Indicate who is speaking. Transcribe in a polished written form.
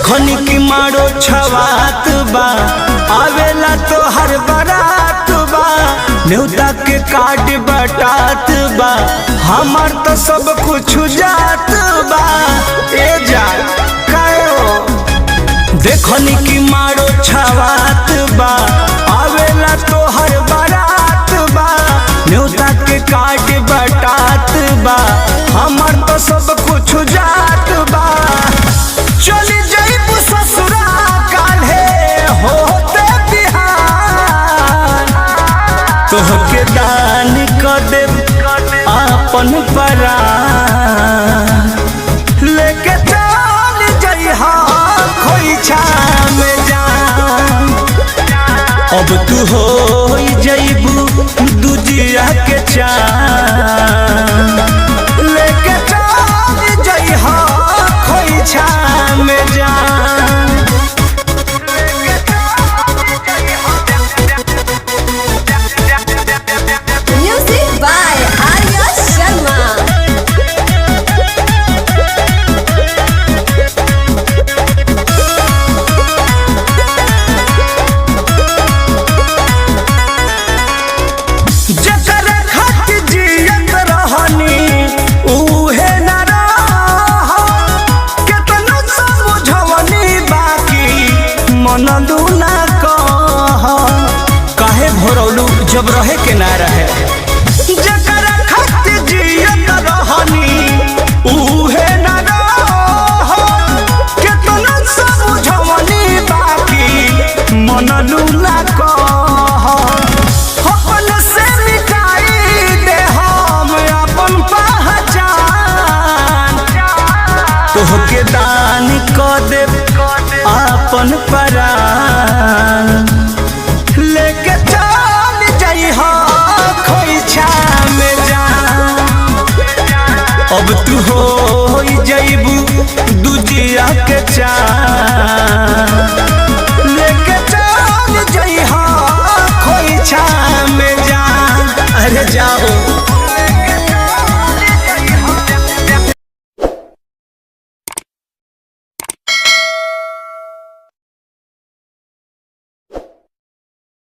Speaker 1: देखनी की मारो छवात बा आवेला तो हर बारात बा न्योता के कार्ड बटात बा हमार तो सब कुछ जात बा ए जा कायो देखनी की मारो छवात बा आवेला तो हर बारात बा न्योता के कार्ड बटात बा हमार तो सब कुछ जात बा चली जाइबू ससुरा काल्हे होते बिहान तोहके दान कर देब आपन परान लेके चल जइहा खोइछा में जान अब तू हो जइबू दूजिया के चान लेके चल जइहा खोइछा में जान।
Speaker 2: Music by Arya Sharma.
Speaker 1: जकर खातिर जियत रहनी उहे न रह केतनो समझवनी बाकी मनलू ना कह काहे भरौलू जब रहे के ना रहे जकर खातिर जियत रहनी उहे न रह केतनो समझवनी बाकी मनलू ना कह अपन से मिटाई दे हम अपन पहचान तोहके दान कर देब अपन परान लेके चल जइहा खोइछा में जान अब तू हो जइबू दूजिया के चान लेके चल जइहा खोइछा में जान अरे जाओ